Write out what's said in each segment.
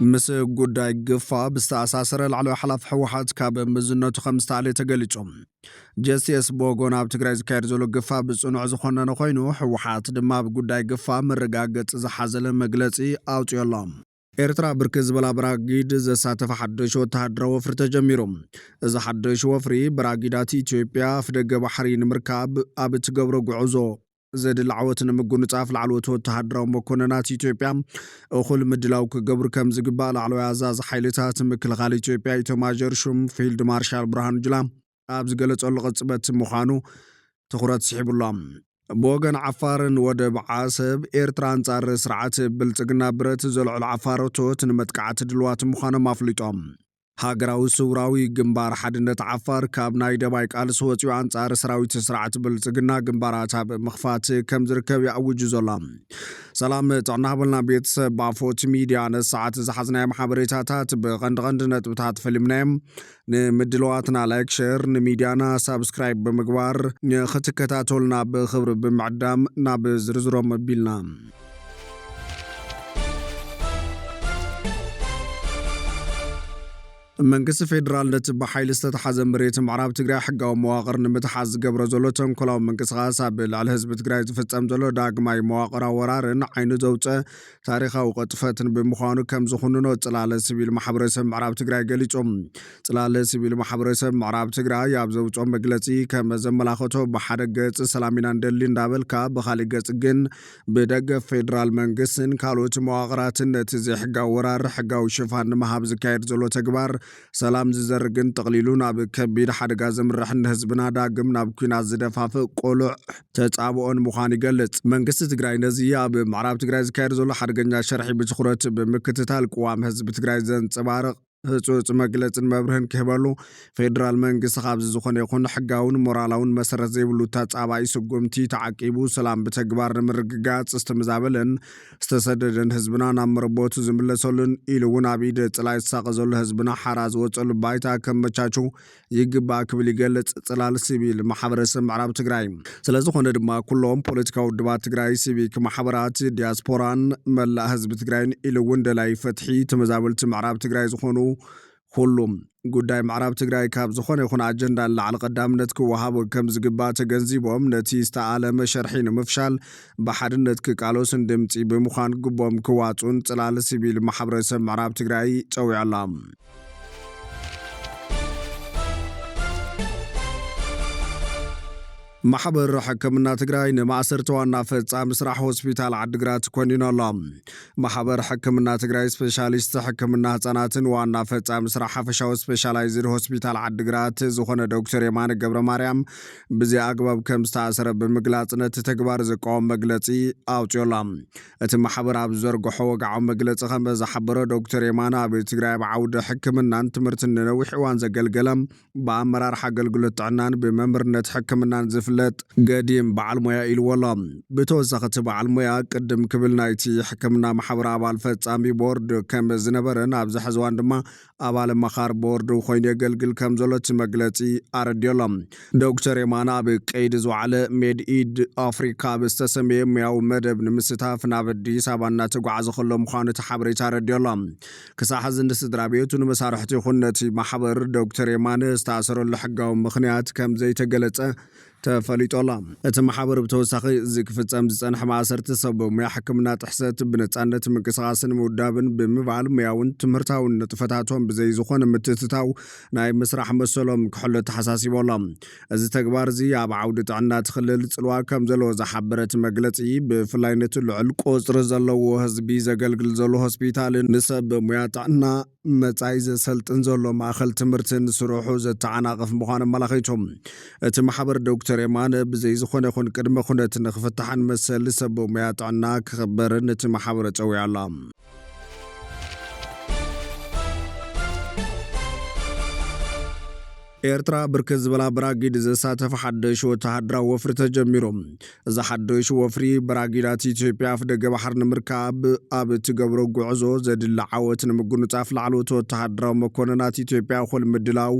ምስ ጉዳይ ግፋ ብዝተኣሳሰረ ላዕለዋይ ሓላፊ ሕወሓት ካብ ምዝነቱ ከም ዝተኣለየ ተገሊጾም ጀስቲስ ቦጎን ኣብ ትግራይ ዝካየድ ዘሎ ግፋ ብጽኑዕ ዝኾነነ ኮይኑ ሕወሓት ድማ ኣብ ጉዳይ ግፋ መረጋገጽ ዝሓዘለ መግለጺ ኣውፅዮሎም ኤርትራ ብርክት ዝበላ ብራጊድ ዘሳተፈ ሓድሽ ወተሃደራዊ ወፍሪ ተጀሚሮም እዚ ሓድሽ ወፍሪ ብራጊዳት ኢትዮጵያ ፍደገ ባሕሪ ንምርካብ ኣብ እትገብሮ ጉዕዞ ዘድሊ ዓወት ንምጉንጻፍ ላዕለዎት ወተሃደራዊ መኮንናት ኢትዮጵያ እኹል ምድላው ክገብሩ ከም ዝግባእ ላዕለዋይ ኣዛዚ ሓይልታት ምክልኻል ኢትዮጵያ ኢታማዦር ሹም ፊልድ ማርሻል ብርሃኑ ጁላ ኣብ ዝገለጸሉ ቅጽበት ምዃኑ ትኹረት ስሒቡሎም ብወገን ዓፋርን ወደብ ዓሰብ ኤርትራ አንጻር ስርዓት ብልጽግና ብረት ዘልዕሉ ዓፋሮቶት ንመጥቃዕቲ ድልዋት ምዃኖም ኣፍሊጦም ሃገራዊ ስውራዊ ግንባር ሓድነት ዓፋር ካብ ናይ ደባይ ቃልሲ ወፂኡ አንጻር ሰራዊት ስርዓት ብልጽግና ግንባራት ኣብ ምኽፋት ከም ዝርከብ ይኣውጁ ዘሎ ሰላም ጥዕና ሃበልና ቤተሰብ ባፎት ሚድያ ነሰዓት ዝሓዝናዮም ሓበሬታታት ብቐንዲ ነጥብታት ፈሊምናዮም ንምድለዋትና ላይክ ሼር ንሚድያና ሳብስክራይብ ብምግባር ንኽትከታተሉና ብኽብሪ ብምዕዳም ናብ ዝርዝሮም ኣቢልና መንግስቲ ፌደራል ነቲ ብሓይሊ ዝተተሓዘ መሬት ምዕራብ ትግራይ ሕጋዊ መዋቕር ንምትሓዝ ዝገብሮ ዘሎ ተንኮላዊ ምንቅስቓስ ኣብ ልዕሊ ህዝቢ ትግራይ ዝፍጸም ዘሎ ዳግማይ መዋቕራዊ ወራርን ዓይኑ ዘውፅእ ታሪኻዊ ቅጥፈትን ብምዃኑ ከም ዝኹንኖ ጽላለ ሲቪል ማሕበረሰብ ምዕራብ ትግራይ ገሊጾም ጽላለ ሲቪል ማሕበረሰብ ምዕራብ ትግራይ ኣብ ዘውፅኦም መግለጺ ከም ዘመላኸቶ ብሓደ ገጽ ሰላም ኢና ንደሊ እንዳበልካ ብኻሊእ ገጽ ግን ብደገፍ ፌደራል መንግስትን ካልኦት መዋቕራትን ነቲ ዘይሕጋዊ ወራር ሕጋዊ ሽፋን ንምሃብ ዝካየድ ዘሎ ተግባር ሰላም ዝዘርግን ጠቕሊሉ ናብ ከቢድ ሓደጋ ዘምርሕ ንህዝብና ዳግም ናብ ኩናት ዝደፋፍእ ቆልዕ ተጻብኦን ምዃኑ ይገልጽ መንግስቲ ትግራይ ነዚ ኣብ ምዕራብ ትግራይ ዝካየድ ዘሎ ሓደገኛ ሸርሒ ብትኹረት ብምክትታል ቅዋም ህዝቢ ትግራይ ዘንጸባርቕ ህጹጽ መግለጽን መብርህን ክህበሉ ፌደራል መንግስቲ ካብዚ ዝኾነ ይኹን ሕጋውን ሞራላውን መሰረት ዘይብሉ ተጻባኢ ስጉምቲ ተዓቂቡ ሰላም ብተግባር ንምርግጋጽ ዝተመዛበለን ዝተሰደደን ህዝብና ናብ መረቦቱ ዝምለሰሉን ኢሉ እውን ኣብ ኢድ ጽላይ ዝሳቀ ዘሎ ህዝብና ሓራ ዝወፀሉ ባይታ ከመቻቹ ይግባእ ክብል ይገልጽ ጽላል ሲቪል ማሕበረሰብ ምዕራብ ትግራይ ስለዝኾነ ድማ ኩሎም ፖለቲካዊ ውድባት ትግራይ ሲቪክ ማሕበራት ዲያስፖራን መላእ ህዝቢ ትግራይን ኢሉ እውን ደላይ ፈትሒ ተመዛበልቲ ምዕራብ ትግራይ ዝኾኑ ሁሉም ጉዳይ ምዕራብ ትግራይ ካብ ዝኾነ ይኹን ኣጀንዳ ላዕሊ ቀዳምነት ክወሃብ ከም ዝግባእ ተገንዚቦም ነቲ ዝተኣለመ ሸርሒ ንምፍሻል ብሓድነት ክቃሎስን ድምፂ ብምዃን ግቦም ክዋፁን ጽላል ሲቪል ማሕበረሰብ ምዕራብ ትግራይ ፀዊዖሎም ማሕበር ሕክምና ትግራይ ንማእሰርቲ ዋና ፈጻሚ ስራሕ ሆስፒታል ዓዲግራት ኮኒኖሎም ማሕበር ሕክምና ትግራይ ስፔሻሊስት ሕክምና ህጻናትን ዋና ፈጻሚ ስራሕ ሓፈሻዊ ስፔሻላይዝድ ሆስፒታል ዓዲግራት ዝኾነ ዶክተር የማነ ገብረ ማርያም ብዘይ ኣግባብ ከም ዝተኣሰረ ብምግላጽ ነቲ ተግባር ዝቃወም መግለጺ ኣውፅዮሎም እቲ ማሕበር ኣብ ዘርግሖ ወግዓዊ መግለጺ ከም ዝሓበረ ዶክተር የማነ ኣብ ትግራይ ብዓውዲ ሕክምናን ትምህርትን ንነዊሕ እዋን ዘገልገለም ብኣመራርሓ ኣገልግሎት ጥዕናን ብመምህርነት ሕክምናን ዝፍለጥ ገዲም በዓል ሞያ ኢልዎሎም ብተወሳኺ እቲ በዓል ሞያ ቅድም ክብል ናይቲ ሕክምና ማሕበር ኣባል ፈጻሚ ቦርድ ከም ዝነበረን ኣብዚ ሕዚ እዋን ድማ ኣባል መኻር ቦርድ ኮይኑ የገልግል ከም ዘሎ እቲ መግለጺ ኣረድዮሎም ዶክተር የማነ ኣብ ቀይዲ ዝወዓለ ሜድኢድ ኣፍሪካ ብዝተሰመየ ሙያዊ መደብ ንምስታፍ ናብ ኣዲስ ኣበባ እናተጓዓዘ ከሎ ምዃኑ እቲ ሓበሬታ ኣረድዮሎም ክሳብ ሕዚ ንስድራ ቤቱ ንመሳርሕቲ ይኹን ነቲ ማሕበር ዶክተር የማነ ዝተኣሰረሉ ሕጋዊ ምኽንያት ከም ዘይተገለጸ ተፈሊጦሎም እቲ ማሕበር ብተወሳኺ ዝክፍጸም ዝጸንሐ ማእሰርቲ ሰብ ሙያ ሕክምና ጥሕሰት ብነጻነት ምንቅስቓስን ምውዳብን ብምባል ሙያውን ትምህርታውን ንጥፈታቶም ብዘይ ዝኾነ ምትትታው ናይ ምስራሕ መሰሎም ክሕሎ ተሓሳሲቦሎም እዚ ተግባር እዚ ኣብ ዓውዲ ጥዕና ትኽልል ጽልዋ ከም ዘለዎ ዝሓበረት መግለጺ ብፍላይ ነቲ ልዑል ቁፅሪ ዘለዎ ህዝቢ ዘገልግል ዘሎ ሆስፒታልን ንሰብ ሙያ ጥዕና መጻኢ ዘሰልጥን ዘሎ ማእኸል ትምህርትን ስሩሑ ዘተዓናቕፍ ምዃኑ ኣመላኺቶም እቲ ማሕበር ዶክተር የማነ ብዘይ ዝኾነ ይኹን ቅድመ ኩነት ንኽፍታሕን መሰሊ ሰብ ሙያ ጥዕና ክኽበርን እቲ ማሕበር ፀዊዖሎም ኤርትራ ብርክት ዝበላ ብራጊድ ዘሳተፈ ሓድሽ ወተሃደራዊ ወፍሪ ተጀሚሮም እዚ ሓድሽ ወፍሪ ብራጊዳት ኢትዮጵያ ፍደገ ባሕሪ ንምርካብ ኣብ እትገብሮ ጉዕዞ ዘድሊ ዓወት ንምጉንጻፍ ላዕለዎት ወተሃደራዊ መኮንናት ኢትዮጵያ እኹል ምድላው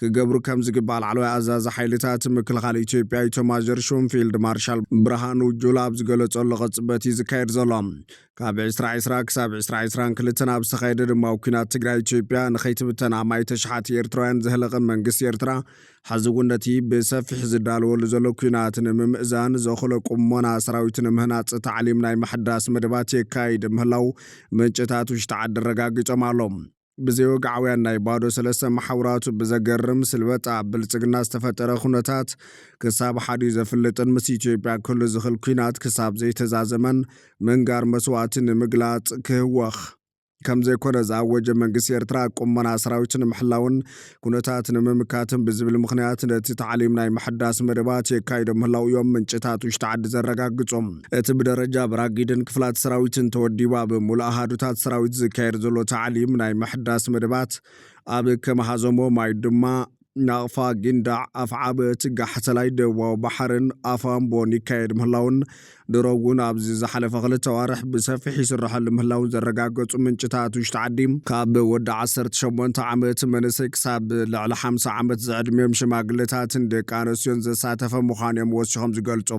ክገብሩ ከም ዝግባእ ላዕለዋይ ኣዛዚ ሓይልታት ምክልኻል ኢትዮጵያ ኢታማዦር ሹም ፊልድ ማርሻል ብርሃኑ ጁላ ኣብ ዝገለጸሉ ቅጽበት እዩ ዝካየድ ዘሎ። ካብ 2020 ክሳብ 2022 ኣብ ዝተኻየደ ድማዊ ኩናት ትግራይ ኢትዮጵያ ንኸይትብተን ኣማይ ተሽሓቲ ኤርትራውያን ዘህለቐ መንግስቲ ኤርትራ ሕዚ እውን ነቲ ብሰፊሕ ዝዳለወሉ ዘሎ ኩናት ንምምእዛን ዘኽእሎ ቁመና ሰራዊት ንምህናፅ ታዕሊም ናይ ምሕዳስ መደባት የካይድ ምህላው ምንጭታት ውሽጢ ዓዲ ረጋጊፆም ኣሎም። ብዘይወግዓውያን ናይ ባዶ ሰለስተ ማሕበራቱ ብዘገርም ስልበጣ ብልጽግና ዝተፈጠረ ኩነታት ክሳብ ሓዲዩ ዘፍልጥን ምስ ኢትዮጵያ ክህሉ ዝኽእል ኩናት ክሳብ ዘይተዛዘመን ምንጋር መስዋዕትን ንምግላጽ ክህወኽ ከም ዘይኮነ ዝኣወጀ መንግስቲ ኤርትራ ቁመና ሰራዊትን ምሕላውን ኩነታት ንምምካትን ብዝብል ምኽንያት ነቲ ታዕሊም ናይ ምሕዳስ መደባት የካይዶ ምህላው እዮም ምንጭታት ውሽጢ ዓዲ ዘረጋግጾም። እቲ ብደረጃ ብራጊድን ክፍላት ሰራዊትን ተወዲባ ብምሉእ ኣሃዱታት ሰራዊት ዝካየድ ዘሎ ታዕሊም ናይ ምሕዳስ መደባት ኣብ ከመሃዞሞ ማይ ድማ ናቕፋ ጊንዳዕ ኣፍዓበ ትጋሕተላይ ደቡባዊ ባሕርን ኣፋምቦን ይካየድ ምህላውን ድሮ እውን ኣብዚ ዝሓለፈ 2 ኣዋርሕ ብሰፊሕ ይስርሐሉ ምህላውን ዘረጋገጹ ምንጭታት ውሽጢ ዓዲ ካብ ወዲ 18 ዓመት መንእሰይ ክሳብ ልዕሊ 50 ዓመት ዝዕድሜም ሽማግለታትን ደቂ ኣንስትዮን ዘሳተፈ ምዃኖም ወሲኾም ዝገልጹ።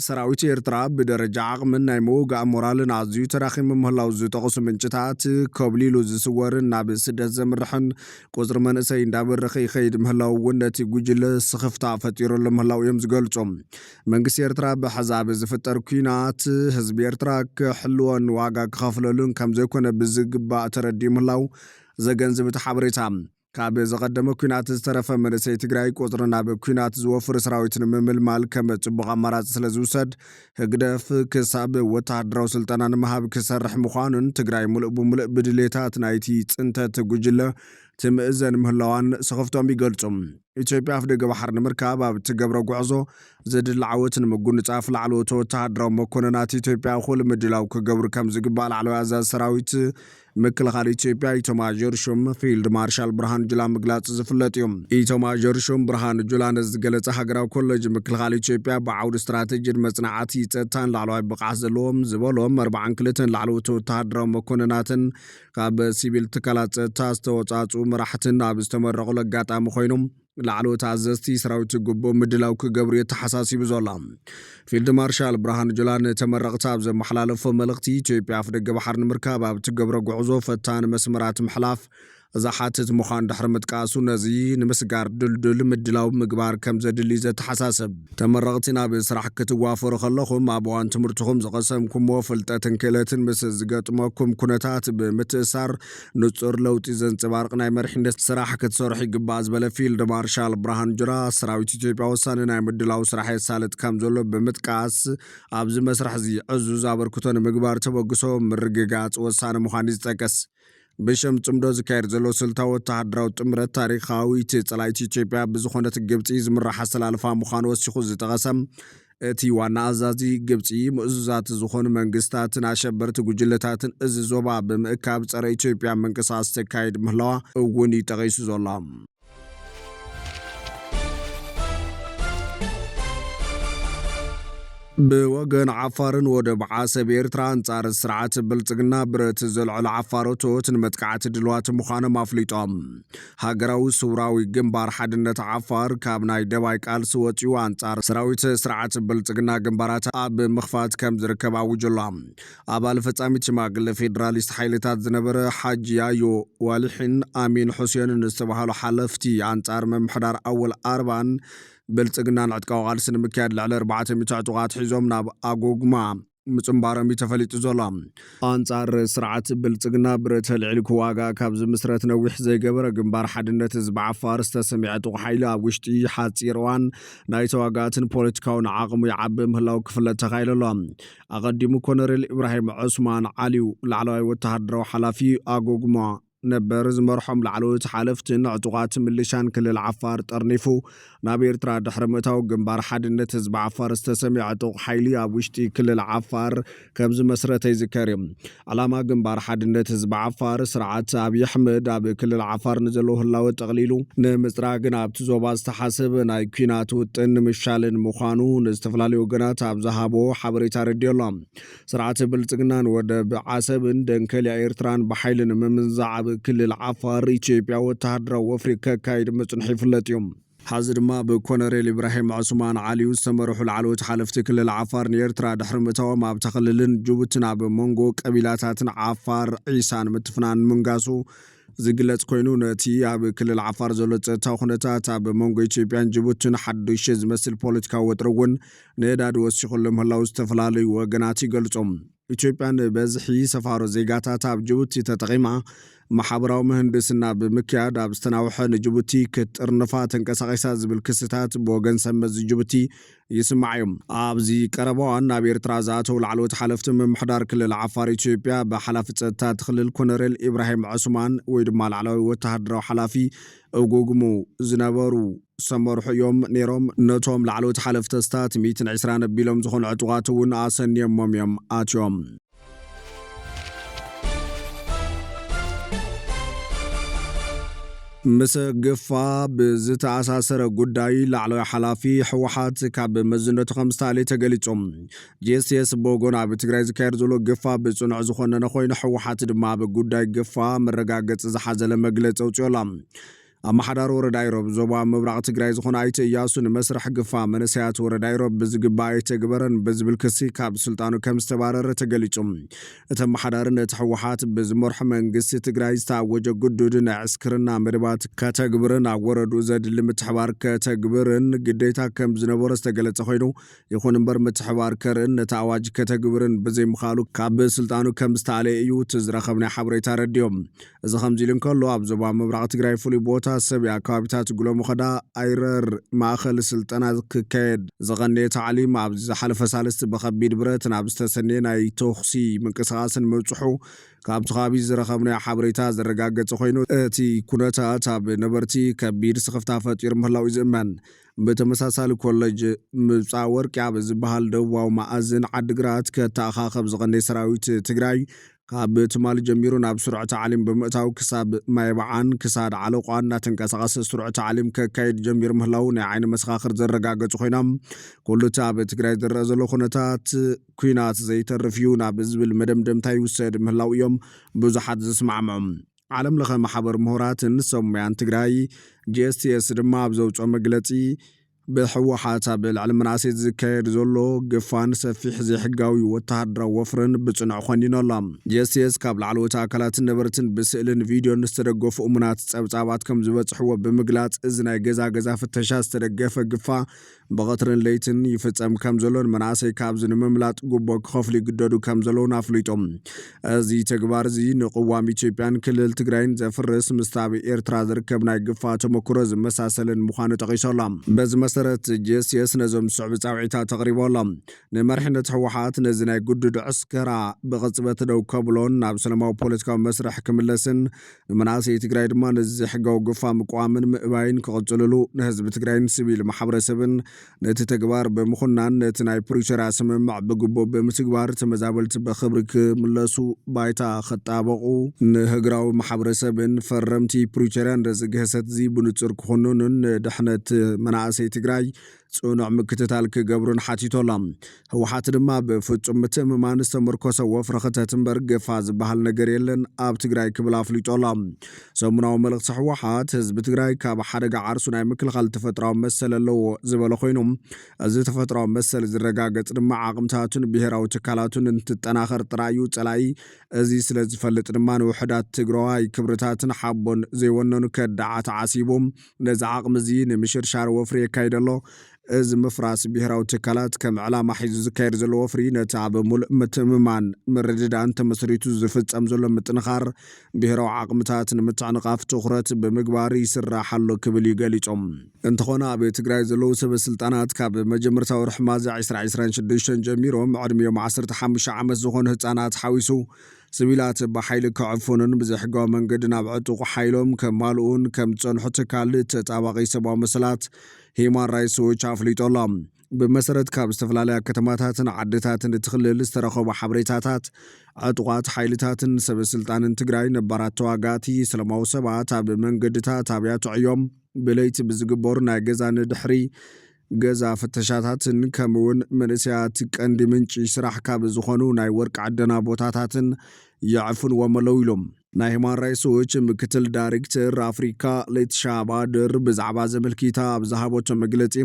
ሰራዊት ኤርትራ ብደረጃ ዓቕምን ናይ ምውጋእ ሞራልን ኣዝዩ ተራኺሙ ምህላው ዝጠቕሱ ምንጭታት ከብሊሉ ዝስወርን ናብ ስደት ዘምርሕን ቁፅሪ መንእሰይ እንዳበረኸ ይኸይድ ምህላው እውን ነቲ ጉጅለ ስኽፍታ ፈጢሩሉ ምህላው እዮም ዝገልጹ። መንግስቲ ኤርትራ ብሕዛብ ዝፍጠር ኩናት ህዝቢ ኤርትራ ክሕልዎን ዋጋ ክኸፍለሉን ከም ዘይኮነ ብዝግባእ ተረዲኡ ምህላው ዘገንዝብ እቲ ሓበሬታ ካብ ዘቐደመ ኩናት ዝተረፈ መንእሰይ ትግራይ ቁፅሪ ናብ ኩናት ዝወፍር ሰራዊት ንምምልማል ከም ጽቡቕ ኣማራፂ ስለ ዝውሰድ ህግደፍ ክሳብ ወተሃደራዊ ስልጠና ንምሃብ ክሰርሕ ምዃኑን ትግራይ ሙሉእ ብምሉእ ብድሌታት ናይቲ ጽንተት ጉጅለ ትምእዘን ምህላዋን ስኽፍቶም ይገልጹ። ኢትዮጵያ ኣፍ ደገ ባሕሪ ንምርካብ ኣብ እትገብሮ ጉዕዞ ዘድሊ ዓወት ንምጉንጻፍ ላዕለዎት ወተሃደራዊ መኮንናት ኢትዮጵያ ኩሉ ምድላው ክገብሩ ከም ዝግባእ ላዕለዋይ ኣዛዚ ሰራዊት ምክልኻል ኢትዮጵያ ኢታማዦር ሹም ፊልድ ማርሻል ብርሃኑ ጁላ ምግላጽ ዝፍለጥ እዩ። ኢታማዦር ሹም ብርሃኑ ጁላ ነዝገለጸ ሃገራዊ ኮሌጅ ምክልኻል ኢትዮጵያ ብዓውዲ ስትራቴጂን መጽናዕቲ ጸጥታን ላዕለዋይ ብቕዓት ዘለዎም ዝበሎም 42 ላዕለዎት ወተሃደራዊ መኮንናትን ካብ ሲቪል ትካላት ጸጥታ ዝተወጻጽኡ መራሕትን ኣብ ዝተመረቑሉ ኣጋጣሚ ኮይኖም ላዕለዎት ኣዘዝቲ ሰራዊት ግቡእ ምድላው ክገብሩ የተሓሳሲቡ ዘሎ። ፊልድ ማርሻል ብርሃኑ ጁላ ንተመረቕቲ ኣብ ዘመሓላለፎ መልእኽቲ ኢትዮጵያ ኣፍ ደገ ባሕሪ ንምርካብ ኣብ እትገብሮ ጉዕዞ ፈታኒ መስመራት ምሕላፍ ዝሓትት ምዃኑ ድሕሪ ምጥቃሱ ነዚ ንምስጋር ድልድል ምድላው ምግባር ከም ዘድሊ ዘተሓሳስብ ተመረቕቲ ናብ ስራሕ ክትዋፈሩ ከለኹም ኣብ እዋን ትምህርትኹም ዝቐሰምኩሞ ፍልጠትን ክእለትን ምስ ዝገጥመኩም ኩነታት ብምትእሳር ንጹር ለውጢ ዘንጸባርቕ ናይ መሪሕነት ስራሕ ክትሰርሑ ይግባእ ዝበለ ፊልድ ማርሻል ብርሃኑ ጁላ ሰራዊት ኢትዮጵያ ወሳኒ ናይ ምድላው ስራሕ የሳልጥ ከም ዘሎ ብምጥቃስ ኣብዚ መስራሕ እዚ ዕዙዝ ኣበርክቶ ንምግባር ተበግሶ ምርግጋጽ ወሳኒ ምዃኑ ዝጠቀስ ብሽም ጽምዶ ዝካየድ ዘሎ ስልታዊ ወተሃደራዊ ጥምረት ታሪኻዊት ጸላይት ኢትዮጵያ ብዝኾነት ግብፂ ዝምራሕ ኣሰላልፋ ምዃኑ ወሲኹ ዝጠቐሰም እቲ ዋና ኣዛዚ ግብፂ ምእዙዛት ዝኾኑ መንግስታትን ኣሸበርቲ ጉጅለታትን እዚ ዞባ ብምእካብ ጸረ ኢትዮጵያ ምንቅስቓስ ተካይድ ምህላዋ እውን ይጠቒሱ ዘሎ። ብወገን ዓፋርን ወደብ ዓሰብ ኤርትራ አንጻር ስርዓት ብልጽግና ብረት ዘልዕሉ ዓፋሮቶት ንመጥቃዕቲ ድልዋት ምዃኖም ኣፍሊጦም። ሃገራዊ ስውራዊ ግንባር ሓድነት ዓፋር ካብ ናይ ደባይ ቃልሲ ወፂኡ አንጻር ሰራዊት ስርዓት ብልጽግና ግንባራት ኣብ ምኽፋት ከም ዝርከብ ኣውጅሎ። ኣባል ፈጻሚት ሽማግለ ፌደራሊስት ሓይልታት ዝነበረ ሓጂ ያዮ ዋሊሕን ኣሚን ሁሴንን ዝተባሃሉ ሓለፍቲ አንጻር መምሕዳር ኣወል ኣርባን ብልጽግናን ዕጥቃዊ ቃልሲ ንምክያድ ልዕሊ 400 ዕጡቓት ሒዞም ናብ ኣጎግማ ምጽምባሮም ተፈሊጡ ዘሎ። አንጻር ስርዓት ብልጽግና ብረት ልዕሊ ክዋጋ ካብ ዝምስረት ነዊሕ ዘይገበረ ግንባር ሓድነት ህዝቢ ዓፋር ዝተሰሚዐ ዕጡቕ ሓይሊ ኣብ ውሽጢ ሓፂር እዋን ናይ ተዋጋእትን ፖለቲካውን ዓቕሙ ይዓቢ ምህላው ክፍለጥ ተኻኢሉ ኣሎ። ኣቐዲሙ ኮሎኔል ኢብራሂም ዑስማን ዓሊው ላዕለዋይ ወተሃደራዊ ሓላፊ ኣጎግማ ነበር ዝመርሖም ላዕለዎት ሓለፍትን ዕጡቓት ምልሻን ክልል ዓፋር ጠርኒፉ ናብ ኤርትራ ድሕሪ ምእታው ግንባር ሓድነት ህዝቢ ዓፋር ዝተሰሚዐ ዕጡቕ ሓይሊ ኣብ ውሽጢ ክልል ዓፋር ከም ዝመስረተ ይዝከር እዩ። ዓላማ ግንባር ሓድነት ህዝቢ ዓፋር ስርዓት ኣብዪ ኣሕመድ ኣብ ክልል ዓፋር ንዘለዎ ህላወ ጠቕሊሉ ንምፅራግን ኣብቲ ዞባ ዝተሓሰበ ናይ ኩናት ውጥን ንምሻልን ምዃኑ ንዝተፈላለዩ ወገናት ኣብ ዝሃቦ ሓበሬታ ረድዩ ኣሎ። ስርዓት ብልጽግናን ወደብ ዓሰብን ደንከልያ ኤርትራን ብሓይሊ ንምምዛዕ ክልል ዓፋር ኢትዮጵያ ወተሃደራዊ ወፍሪ ከካይድ መጽንሒ ይፍለጥ እዮም ሓዚ ድማ ብኮነሬል ኢብራሂም ዑስማን ዓሊዩ ዝተመርሑ ላዕለዎት ሓለፍቲ ክልል ዓፋር ንኤርትራ ድሕሪ ምእታዎም ኣብታ ክልልን ጅቡትን ኣብ መንጎ ቀቢላታትን ዓፋር ዒሳን ምትፍናን ምንጋሱ ዝግለጽ ኮይኑ ነቲ ኣብ ክልል ዓፋር ዘሎ ጸጥታዊ ኩነታት ኣብ መንጎ ኢትዮጵያን ጅቡትን ሓዱሽ ዝመስል ፖለቲካዊ ወጥሪ እውን ንእዳድ ወሲኹሉ ምህላው ዝተፈላለዩ ወገናት ይገልጾም ኢትዮጵያን በዝሒ ሰፋሮ ዜጋታት ኣብ ጅቡቲ ተጠቒማ ማሕበራዊ ምህንድስና ብምክያድ ኣብ ዝተናውሐ ንጅቡቲ ክትጥርንፋ ተንቀሳቒሳ ዝብል ክስታት ብወገን ሰመዝ ጅቡቲ ይስማዕ እዮም ኣብዚ ቀረባዋን ናብ ኤርትራ ዝኣተው ላዕለዎት ሓለፍቲ ምምሕዳር ክልል ዓፋር ኢትዮጵያ ብሓላፊ ጸጥታ ክልል ኮነሬል ኢብራሂም ዑስማን ወይ ድማ ላዕለዋይ ወተሃደራዊ ሓላፊ እጉግሙ ዝነበሩ ሰመርሑ እዮም ነይሮም ነቶም ላዕለዎት ሓለፍቲ ስታት 120 ኣቢሎም ዝኾኑ ዕጡቓት እውን ኣሰንየሞም እዮም ኣትዮም ምስ ግፋ ብዝተኣሳሰረ ጉዳይ ላዕለዋይ ሓላፊ ሕወሓት ካብ መዝነቱ ከም ዝተሃለየ ተገሊጾም ጄስኤስ ቦጎን ኣብ ትግራይ ዝካየድ ዘሎ ግፋ ብጽኑዕ ዝኾነነ ኮይኑ ሕወሓት ድማ ብጉዳይ ግፋ መረጋገፂ ዝሓዘለ መግለፂ ኣውፅዮላ ኣመሓዳሪ ወረዳ ኢሮብ ዞባ ምብራቕ ትግራይ ዝኾነ ኣይተ እያሱ ንመስርሕ ግፋ መንእሰያት ወረዳ ኢሮብ ብዝግባእ ኣይተግበረን ብዝብል ክሲ ካብ ስልጣኑ ከም ዝተባረረ ተገሊጹ እቲ ኣመሓዳሪ ነቲ ሕወሓት ብዝመርሖ መንግስቲ ትግራይ ዝተኣወጀ ግዱድን ዕስክርና መደባት ከተግብርን ኣብ ወረዱ ዘድሊ ምትሕባር ከተግብርን ግዴታ ከም ዝነበሮ ዝተገለጸ ኮይኑ ይኹን እምበር ምትሕባር ከርእን ነቲ ኣዋጅ ከተግብርን ብዘይምኻሉ ካብ ስልጣኑ ከም ዝተኣለየ እዩ እቲ ዝረኸብናይ ሓበሬታ ረድዮም እዚ ከምዚ ኢሉ እንከሎ ኣብ ዞባ ምብራቕ ትግራይ ፍሉይ ቦታ ሰብያ ከባቢታት ጉሎሞ ኸዳ ኣይረር ማእኸል ስልጠና ክካየድ ዝቐነየ ታዕሊም ኣብ ዝሓለፈ ሳልስቲ ብኸቢድ ብረት ናብ ዝተሰነየ ናይ ተኽሲ ምንቅስቓስን ምብፅሑ ካብቲ ከባቢ ዝረኸብናዮ ሓበሬታ ዘረጋገፀ ኮይኑ እቲ ኩነታት ኣብ ነበርቲ ከቢድ ስኽፍታ ፈጢሩ ምህላው እዩ ዝእመን ብተመሳሳሊ ኮሌጅ ምብፃእ ወርቂ ኣብ ዝበሃል ደቡባዊ ማእዝን ዓዲግራት ከተኣኻኸብ ዝቐነየ ሰራዊት ትግራይ ካብ ትማል ጀሚሩ ናብ ስሩዕ ተዓሊም ብምእታው ክሳብ ማይባዓን ክሳድ ዓለቋን እናተንቀሳቐሰ ስሩዕ ተዓሊም ከካይድ ጀሚሩ ምህላው ናይ ዓይኒ መሰኻኽር ዘረጋገፁ ኮይኖም ኩሉ እቲ ኣብ ትግራይ ዝረአ ዘሎ ኩነታት ኩናት ዘይተርፍ እዩ ናብ ዝብል መደምደምታ ይውሰድ ምህላው እዮም ብዙሓት ዝስማዕምዑ ዓለም ለኸ ማሕበር ምሁራትን ሰሙያን ትግራይ ጄስቲኤስ ድማ ኣብ ዘውፅኦ መግለፂ ብሕወሓት ኣብ ልዕሊ መናእሰይ ዝካየድ ዘሎ ግፋን ሰፊሕ ዘይሕጋዊ ወተሃደራዊ ወፍርን ብጽኑዕ ኾኒኑ ኣሎ ጄስቲኤስ ካብ ላዕለዎት ኣካላትን ነበርትን ብስእልን ቪድዮን ዝተደገፉ እሙናት ጸብጻባት ከም ዝበጽሕዎ ብምግላጽ እዚ ናይ ገዛ ፍተሻ ዝተደገፈ ግፋ ብቐትርን ለይትን ይፍጸም ከም ዘሎን መናእሰይ ካብዚ ንምምላጥ ጉቦ ክኸፍሉ ይግደዱ ከም ዘለውን ኣፍሊጦም እዚ ተግባር እዚ ንቅዋም ኢትዮጵያን ክልል ትግራይን ዘፍርስ ምስታብ ኤርትራ ዝርከብ ናይ ግፋ ተመክሮ ዝመሳሰልን ምዃኑ ጠቒሶላ በዚ መሰረት ጄስኤስ ነዞም ስዕብ ጻውዒታት ተቕሪቦሎም ንመርሕነት ሕወሓት ነዚ ናይ ጉዱድ ዕስከራ ብቕፅበት ደው ከብሎን ናብ ሰላማዊ ፖለቲካዊ መስርሕ ክምለስን መናእሰይ ትግራይ ድማ ነዚ ሕጋዊ ግፋ ምቋምን ምእባይን ክቕፅልሉ ንህዝቢ ትግራይን ሲቪል ማሕበረሰብን ነቲ ተግባር ብምኹናን ነቲ ናይ ፕሪቶርያ ስምምዕ ብግቦ ብምትግባር ተመዛበልቲ ብኽብሪ ክምለሱ ባይታ ክጣበቑ ንህግራዊ ማሕበረሰብን ፈረምቲ ፕሪቶርያ ንዝግህሰት እዚ ብንጹር ክኹኑንን ድሕነት መናእሰይ ትግራይ ጽኑዕ ምክትታል ክገብሩን ሓቲቶሎም ሕወሓት ድማ ብፍጹም ምትእምማን ዝተመርኮሰ ወፍሪ ክተት እምበር ገፋ ዝበሃል ነገር የለን ኣብ ትግራይ ክብል ኣፍሊጦሎም ሰሙናዊ መልእኽቲ ሕወሓት ህዝቢ ትግራይ ካብ ሓደጋ ዓርሱ ናይ ምክልኻል ተፈጥራዊ መሰል ኣለዎ ዝበለ ኮይኑ እዚ ተፈጥራዊ መሰል ዝረጋገጽ ድማ ዓቕምታቱን ብሄራዊ ትካላቱን እንትጠናኸር ጥራዩ ጸላኢ እዚ ስለ ዝፈልጥ ድማ ንውሕዳት ትግራዋይ ክብርታትን ሓቦን ዘይወነኑ ከዳዓት ዓሲቦም ነዚ ዓቕሚ እዚ ንምሽርሻር ወፍሪ የካይደሎ እዚ ምፍራስ ብሄራዊ ትካላት ከም ዕላማ ሒዙ ዝካየድ ዘሎ ወፍሪ ነቲ ኣብ ሙሉእ ምትእምማን ምርድዳእን ተመስሪቱ ዝፍጸም ዘሎ ምጥንኻር ብሄራዊ ዓቕምታት ንምትዕንቓፍ ትኹረት ብምግባር ይስራሕ ኣሎ ክብል ይገሊጾም እንተኾነ ኣብ ትግራይ ዘለዉ ሰበስልጣናት ካብ መጀመርታዊ ወርሒ ሚያዝያ 2026 ጀሚሮም ዕድሚኦም 15 ዓመት ዝኾኑ ህፃናት ሓዊሱ ሲቪላት ብሓይሊ ክዕፉንን ብዘይሕጋዊ መንገዲ ናብ ዕጡቕ ሓይሎም ከማልኡን ከም ዝጸንሑ ትካል ተጣባቒ ሰብኣዊ መሰላት ሂማን ራይትስ ዎች ኣፍሊጦሎም ብመሰረት ካብ ዝተፈላለያ ከተማታትን ዓድታትን እትኽልል ዝተረኸቡ ሓበሬታታት ዕጡቓት ሓይልታትን ሰበስልጣንን ትግራይ ነባራት ተዋጋእቲ ሰላማዊ ሰባት ኣብ መንገድታት ኣብያቱ ዕዮም ብለይቲ ብዝግበሩ ናይ ገዛ ንድሕሪ ገዛ ፍተሻታትን ከምውን መንእሰያት ቀንዲ ምንጪ ስራሕ ካብ ዝኾኑ ናይ ወርቂ ዓደና ቦታታትን ይዕፉን ወመለው ኢሎም ናይ ሁማን ራይትስ ዎች ምክትል ዳይሬክተር አፍሪካ ሌትሻ ባድር ብዛዕባ ዘመልኪታ ኣብ ዝሃቦቶ መግለጺ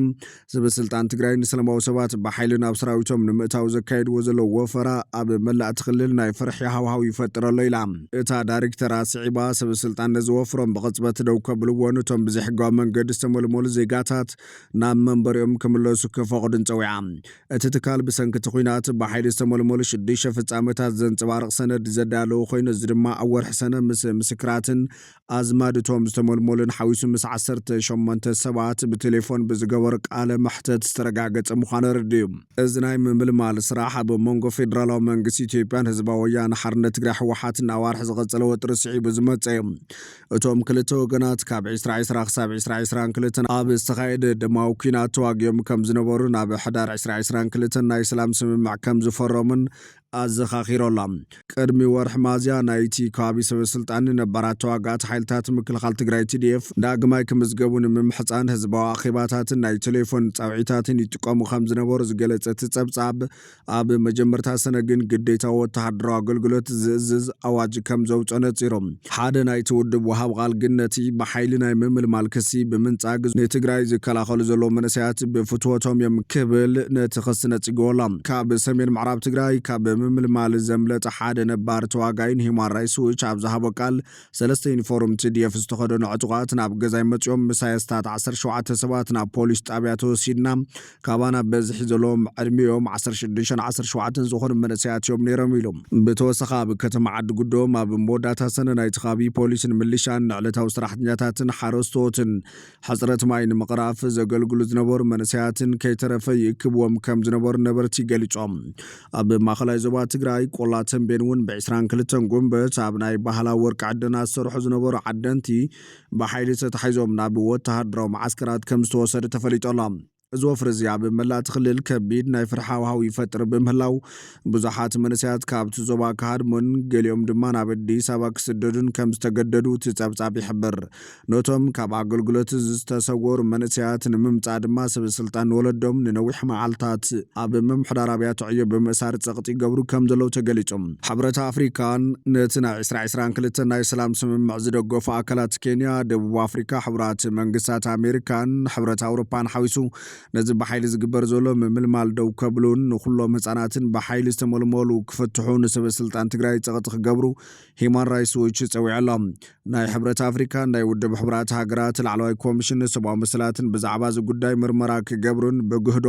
ሰበስልጣን ትግራይ ንሰላማዊ ሰባት ብሓይሊ ናብ ሰራዊቶም ንምእታው ዘካየድዎ ዘለዉ ወፈራ ኣብ መላእቲ ክልል ናይ ፍርሒ ሃዋሃው ይፈጥር ኣሎ ኢላ። እታ ዳይሬክተር ስዒባ ሰበስልጣን ነዚ ወፍሮም ብቕፅበት ደው ከብልዎን እቶም ብዘይሕጋዊ መንገዲ ዝተመልመሉ ዜጋታት ናብ መንበሪኦም ክምለሱ ከፈቕዱን ፀዊዓ። እቲ ትካል ብሰንኪቲ ኩናት ብሓይሊ ዝተመልመሉ 6 ፍጻመታት ዘንጸባርቕ ሰነድ ዘዳለዉ ኮይኑ እዚ ድማ ኣብ ወርሒ ሰነ ምስ ምስክራትን ኣዝማድቶም ዝተመልመሉን ሓዊሱ ምስ 18 ሰባት ብቴሌፎን ብዝገበሩ ቃለ መሕተት ዝተረጋገፀ ምዃኑ ረድዩ። እዚ ናይ ምምልማል ስራሕ ኣብ መንጎ ፌደራላዊ መንግስቲ ኢትዮጵያን ህዝባዊ ወያነ ሓርነት ትግራይ ሕወሓትን ኣዋርሒ ዝቐፀለ ወጥሪ ስዒቡ ዝመፀ እዩ። እቶም ክልተ ወገናት ካብ 2020 ክሳብ 2022 ኣብ ዝተኻየደ ደማዊ ኩናት ተዋጊኦም ከም ዝነበሩ ናብ ሕዳር 2022 ናይ ሰላም ስምምዕ ከም ዝፈረሙን ኣዘኻኺሮላ። ቅድሚ ወርሒ ሚያዝያ ናይቲ ከባቢ ሰበስልጣን ነባራት ተዋጋእቲ ሓይልታት ምክልኻል ትግራይ TDF ዳግማይ ክምዝገቡ ንምምሕፃን ህዝባዊ ኣኼባታትን ናይ ቴሌፎን ፃውዒታትን ይጥቀሙ ከም ዝነበሩ ዝገለጸ እቲ ጸብጻብ ኣብ መጀመርታ ሰነ ግን ግዴታዊ ወተሃደራዊ ኣገልግሎት ዝእዝዝ ኣዋጅ ከም ዘውፅኦ ነፂሮም። ሓደ ናይቲ ውድብ ወሃብ ቃል ግን ነቲ ብሓይሊ ናይ ምምልማል ክሲ ብምንጻግ ንትግራይ ዝከላኸሉ ዘለዉ መንእሰያት ብፍትወቶም እዮም ክብል ነቲ ክሲ ነፂግዎላ። ካብ ሰሜን ምዕራብ ትግራይ ካብ ምምልማል ዘምለጠ ሓደ ነባር ተዋጋይን ሁማን ራይትስ ዎች ኣብ ዝሃቦ ቃል 3 ዩኒፎርም TDF ዝተኸደኑ ዕጡቓት ናብ ገዛይ መፂኦም ምሳያስታት 17 ሰባት ናብ ፖሊስ ጣብያ ተወሲድና ካባና በዝሒ ዘለዎም ዕድሚኦም 16-17 ዝኾኑ መንእሰያት እዮም ነይሮም ኢሎም። ብተወሳኺ ኣብ ከተማ ዓዲ ጉዶም ኣብ መወዳእታ ሰነ ናይቲ ከባቢ ፖሊስን ምልሻን ንዕለታዊ ሰራሕተኛታትን ሓረስቶትን ሕፅረት ማይ ንምቕራፍ ዘገልግሉ ዝነበሩ መንእሰያትን ከይተረፈ ይእክብዎም ከም ዝነበሩ ነበርቲ ገሊፆም። ኣብ ማእኸላይ ዞባ ትግራይ ቆላ ተንቤን እውን ብ22 ጉንበት ኣብ ናይ ባህላዊ ወርቂ ዓደና ዝሰርሑ ዝነበሩ ዓደንቲ ብሓይሊ ተታሒዞም ናብ ወተሃደራዊ ማዓስከራት ከም ዝተወሰዱ ተፈሊጦላ። እዚ ወፍሪ እዚ ኣብ መላእቲ ክልል ከቢድ ናይ ፍርሒ ሃዋህው ይፈጥር ብምህላው ብዙሓት መንእሰያት ካብቲ ዞባ ክሃድሙን ገሊኦም ድማ ናብ ኣዲስ ኣበባ ክስደዱን ከም ዝተገደዱ እቲ ጸብጻብ ይሕብር። ነቶም ካብ ኣገልግሎት ዝተሰወሩ መንእሰያት ንምምጻእ ድማ ሰበስልጣን ንወለዶም ንነዊሕ መዓልታት ኣብ ምምሕዳር ኣብያተ ዕዮ ብምእሳር ጸቕጢ ይገብሩ ከም ዘለዉ ተገሊጾም። ሕብረት ኣፍሪካን ነቲ ናይ 2022 ናይ ሰላም ስምምዕ ዝደገፉ ኣካላት ኬንያ፣ ደቡብ ኣፍሪካ፣ ሕብራት መንግስታት ኣሜሪካን ሕብረት ኣውሮፓን ሓዊሱ ነዚ ብሓይሊ ዝግበር ዘሎ ምምልማል ደው ከብሉን ንኩሎም ህፃናትን ብሓይሊ ዝተመልመሉ ክፍትሑ ንሰበስልጣን ትግራይ ጸቕጢ ክገብሩ ሁማን ራይትስ ዎች ፀዊዖሎም። ናይ ሕብረት ኣፍሪካ ናይ ውድብ ሕብራት ሃገራት ላዕለዋይ ኮሚሽን ሰብኣዊ መሰላትን ብዛዕባ እዚ ጉዳይ ምርመራ ክገብሩን ብግህዶ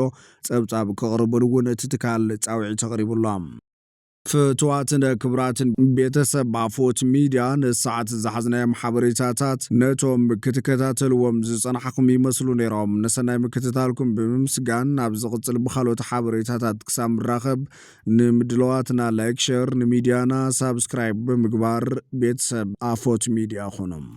ጸብጻብ ከቕርቡን እውን እቲ ትካል ጻውዒት ተቕሪቡሎም። ፍትዋትን ክብራትን ቤተሰብ ኣፎት ሚድያ ንሰዓት ዝሓዝናዮም ሓበሬታታት ነቶም ክትከታተልዎም ዝጸናሕኩም ይመስሉ ነይሮም። ንሰናይ ምክትታልኩም ብምስጋን ናብ ዝቕጽል ብኻልኦት ሓበሬታታት ክሳብ ምራኸብ ንምድለዋትና ላይክ ሼር ንሚድያና ሳብስክራይብ ብምግባር ቤተሰብ ኣፎት ሚድያ ኾኖም።